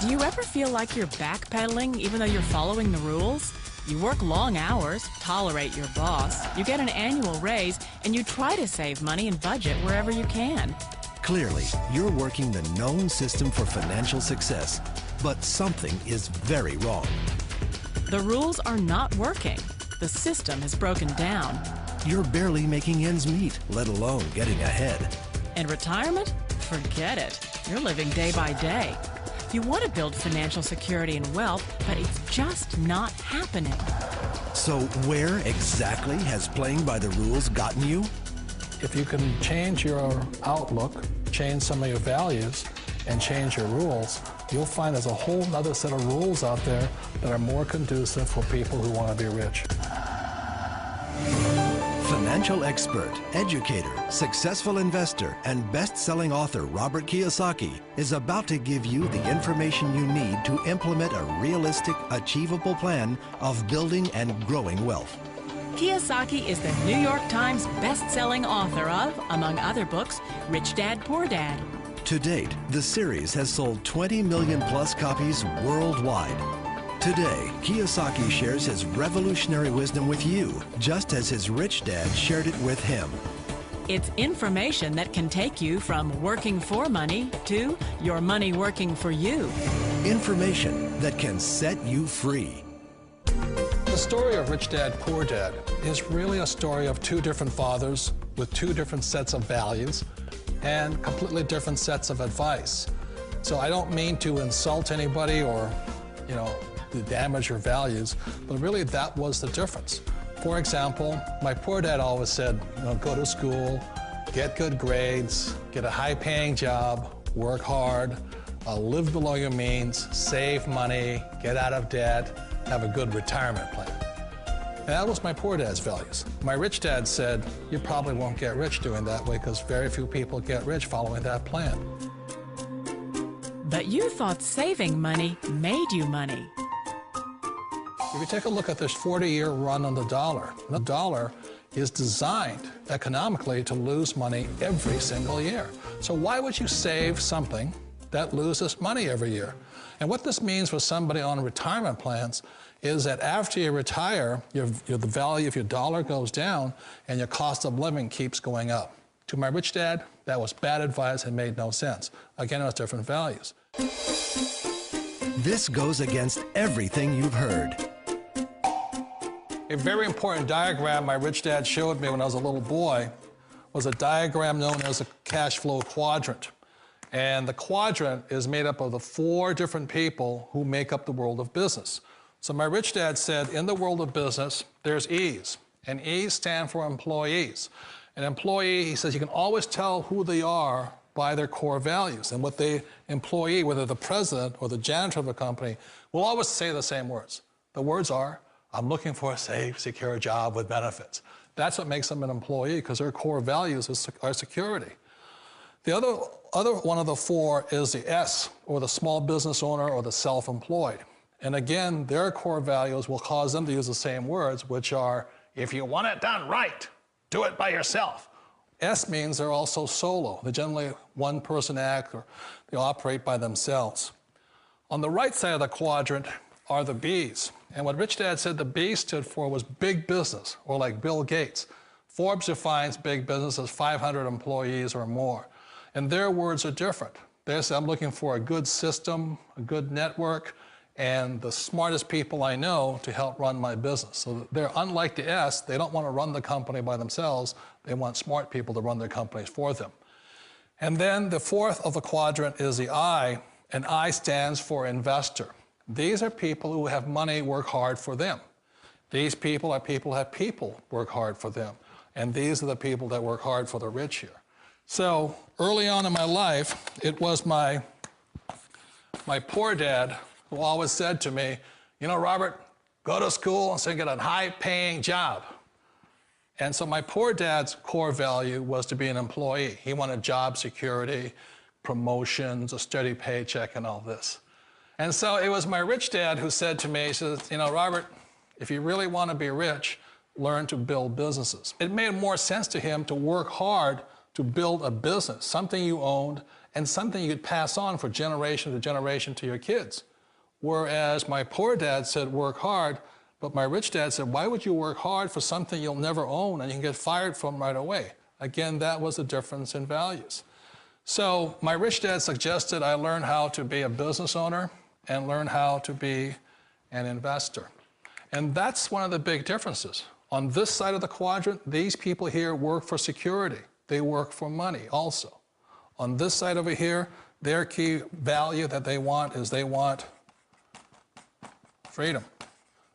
Do you ever feel like you're backpedaling even though you're following the rules? You work long hours, tolerate your boss, you get an annual raise, and you try to save money and budget wherever you can. Clearly, you're working the known system for financial success, but something is very wrong. The rules are not working. The system has broken down. You're barely making ends meet, let alone getting ahead. And retirement? Forget it. You're living day by day. You want to build financial security and wealth, but it's just not happening. So where exactly has playing by the rules gotten you? If you can change your outlook, change some of your values, and change your rules, you'll find there's a whole other set of rules out there that are more conducive for people who want to be rich. Financial expert, educator, successful investor, and best-selling author Robert Kiyosaki is about to give you the information you need to implement a realistic, achievable plan of building and growing wealth. Kiyosaki is the New York Times best-selling author of, among other books, Rich Dad, Poor Dad. To date, the series has sold 20 million plus copies worldwide. Today, Kiyosaki shares his revolutionary wisdom with you, just as his rich dad shared it with him. It's information that can take you from working for money to your money working for you. Information that can set you free. The story of Rich Dad, Poor Dad is really a story of two different fathers with two different sets of values and completely different sets of advice. So I don't mean to insult anybody or, to damage your values, but really that was the difference. For example, my poor dad always said, go to school, get good grades, get a high-paying job, work hard, live below your means, save money, get out of debt, have a good retirement plan. And that was my poor dad's values. My rich dad said, you probably won't get rich doing that way because very few people get rich following that plan. But you thought saving money made you money. If you take a look at this 40-year run on the dollar is designed economically to lose money every single year. So why would you save something that loses money every year? And what this means for somebody on retirement plans is that after you retire, the value of your dollar goes down and your cost of living keeps going up. To my rich dad, that was bad advice and made no sense. Again, it was different values. This goes against everything you've heard. A very important diagram my rich dad showed me when I was a little boy was a diagram known as a cash flow quadrant. And the quadrant is made up of the 4 different people who make up the world of business. So my rich dad said, in the world of business, there's E's, and E's stand for employees. An employee, he says, you can always tell who they are by their core values. And what the employee, whether the president or the janitor of a company, will always say the same words. The words are, I'm looking for a safe, secure job with benefits. That's what makes them an employee, because their core values are security. The other one of the 4 is the S, or the small business owner or the self-employed. And again, their core values will cause them to use the same words, which are, if you want it done right, do it by yourself. S means they're also solo. They're generally one-person act, or they operate by themselves. On the right side of the quadrant are the B's. And what Rich Dad said the B stood for was big business, or like Bill Gates. Forbes defines big business as 500 employees or more. And their words are different. They say, I'm looking for a good system, a good network, and the smartest people I know to help run my business. So they're unlike the S. They don't want to run the company by themselves. They want smart people to run their companies for them. And then the 4th of the quadrant is the I, and I stands for investor. These are people who have money work hard for them. These people are people who have people work hard for them. And these are the people that work hard for the rich here. So early on in my life, it was my poor dad who always said to me, Robert, go to school and get a high-paying job. And so my poor dad's core value was to be an employee. He wanted job security, promotions, a steady paycheck, and all this. And so it was my rich dad who said to me, he says, Robert, if you really want to be rich, learn to build businesses. It made more sense to him to work hard to build a business, something you owned and something you could pass on for generation to generation to your kids. Whereas my poor dad said, work hard, but my rich dad said, why would you work hard for something you'll never own and you can get fired from right away? Again, that was the difference in values. So my rich dad suggested I learn how to be a business owner and learn how to be an investor. And that's one of the big differences. On this side of the quadrant, these people here work for security. They work for money also. On this side over here, their key value that they want is they want freedom.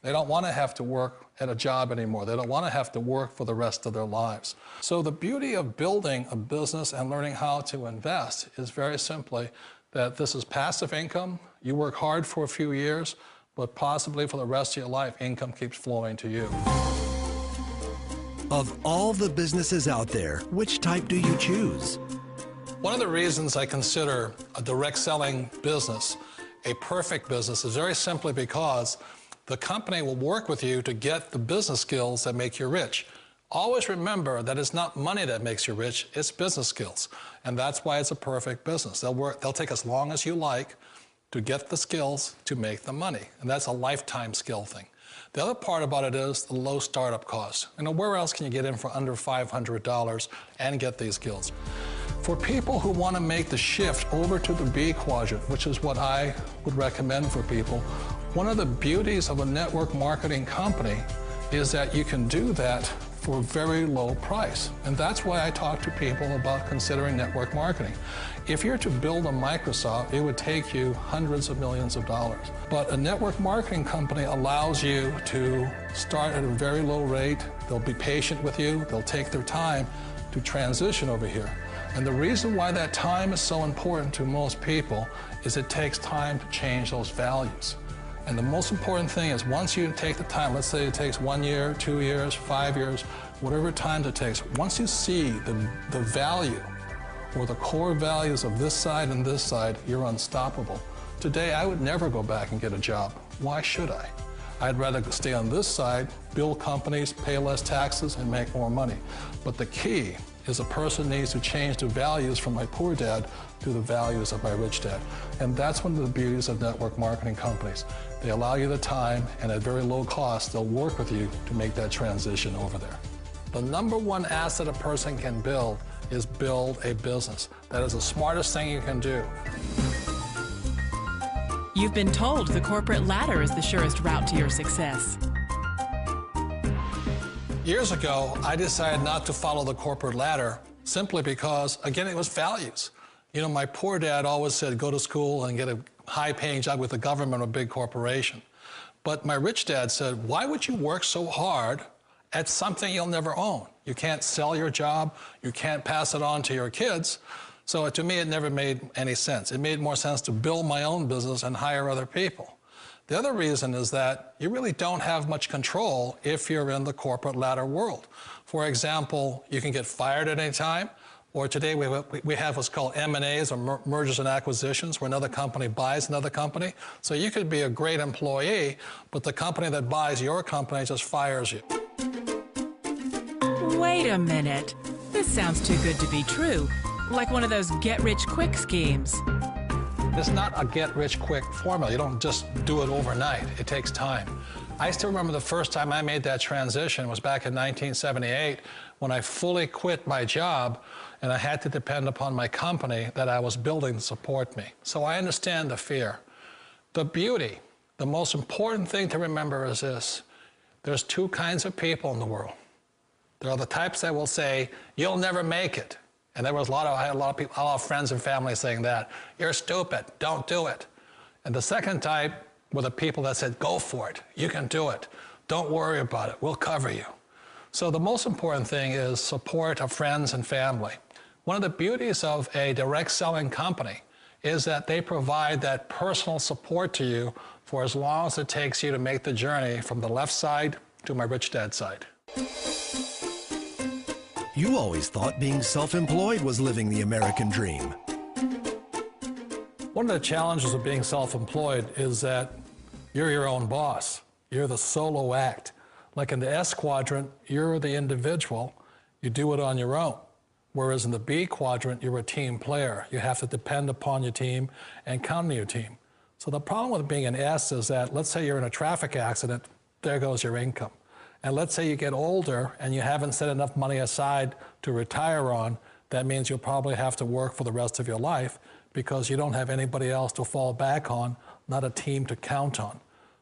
They don't want to have to work at a job anymore. They don't want to have to work for the rest of their lives. So the beauty of building a business and learning how to invest is very simply that this is passive income. You work hard for a few years, but possibly for the rest of your life, income keeps flowing to you. Of all the businesses out there, which type do you choose? One of the reasons I consider a direct selling business a perfect business is very simply because the company will work with you to get the business skills that make you rich. Always remember that it's not money that makes you rich, it's business skills. And that's why it's a perfect business. They'll take as long as you like to get the skills to make the money. And that's a lifetime skill thing. The other part about it is the low startup cost. You know, where else can you get in for under $500 and get these skills? For people who want to make the shift over to the B quadrant, which is what I would recommend for people, one of the beauties of a network marketing company is that you can do that for a very low price. And that's why I talk to people about considering network marketing. If you're to build a Microsoft, it would take you hundreds of millions of dollars. But a network marketing company allows you to start at a very low rate. They'll be patient with you. They'll take their time to transition over here. And the reason why that time is so important to most people is it takes time to change those values. And the most important thing is once you take the time, let's say it takes 1 year, 2 years, 5 years, whatever time it takes, once you see the value or the core values of this side and this side, you're unstoppable. Today, I would never go back and get a job. Why should I? I'd rather stay on this side, build companies, pay less taxes, and make more money. But the key is a person needs to change the values from my poor dad to the values of my rich dad. And that's one of the beauties of network marketing companies. They allow you the time, and at very low cost, they'll work with you to make that transition over there. The number one asset a person can build is build a business. That is the smartest thing you can do. You've been told the corporate ladder is the surest route to your success. Years ago, I decided not to follow the corporate ladder simply because, again, it was values. You know, my poor dad always said, go to school and get a high-paying job with the government or a big corporation. But my rich dad said, why would you work so hard at something you'll never own? You can't sell your job. You can't pass it on to your kids. So to me, it never made any sense. It made more sense to build my own business and hire other people. The other reason is that you really don't have much control if you're in the corporate ladder world. For example, you can get fired at any time, or today we have what's called M&As, or mergers and acquisitions, where another company buys another company. So you could be a great employee, but the company that buys your company just fires you. Wait a minute. This sounds too good to be true. Like one of those get-rich-quick schemes. It's not a get-rich-quick formula. You don't just do it overnight. It takes time. I still remember the first time I made that transition was back in 1978 when I fully quit my job and I had to depend upon my company that I was building to support me. So I understand the fear. The beauty, the most important thing to remember is this. There's two kinds of people in the world. There are the types that will say, you'll never make it. And I had a lot of friends and family saying that. You're stupid, don't do it. And the second type were the people that said, go for it, you can do it. Don't worry about it, we'll cover you. So the most important thing is support of friends and family. One of the beauties of a direct selling company is that they provide that personal support to you for as long as it takes you to make the journey from the left side to my rich dad side. You always thought being self-employed was living the American dream. One of the challenges of being self-employed is that you're your own boss. You're the solo act. Like in the S quadrant, you're the individual. You do it on your own. Whereas in the B quadrant, you're a team player. You have to depend upon your team and count on your team. So the problem with being an S is that, let's say you're in a traffic accident, there goes your income. And let's say you get older and you haven't set enough money aside to retire on, that means you'll probably have to work for the rest of your life because you don't have anybody else to fall back on, not a team to count on.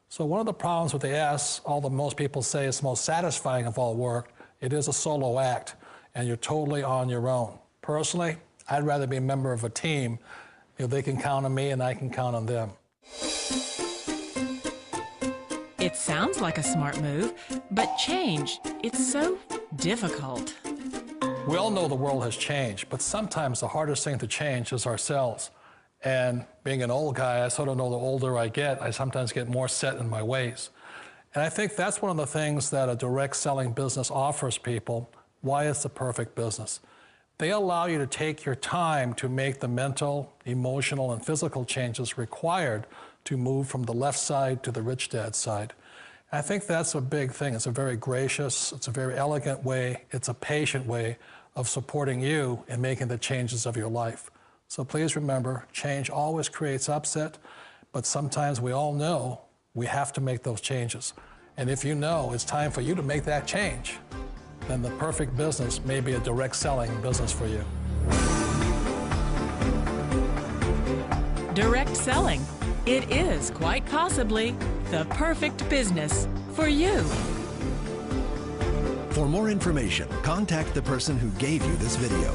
So one of the problems with the S, although most people say it's the most satisfying of all work, it is a solo act, and you're totally on your own. Personally, I'd rather be a member of a team. You know, they can count on me and I can count on them. It sounds like a smart move, but change, it's so difficult. We all know the world has changed, but sometimes the hardest thing to change is ourselves. And being an old guy, I sort of know the older I get, I sometimes get more set in my ways. And I think that's one of the things that a direct selling business offers people, why it's the perfect business. They allow you to take your time to make the mental, emotional, and physical changes required to move from the left side to the rich dad side. And I think that's a big thing. It's a very gracious, it's a very elegant way, it's a patient way of supporting you in making the changes of your life. So please remember, change always creates upset, but sometimes we all know we have to make those changes. And if you know it's time for you to make that change, then the perfect business may be a direct selling business for you. Direct selling. It is quite possibly the perfect business for you. For more information, contact the person who gave you this video.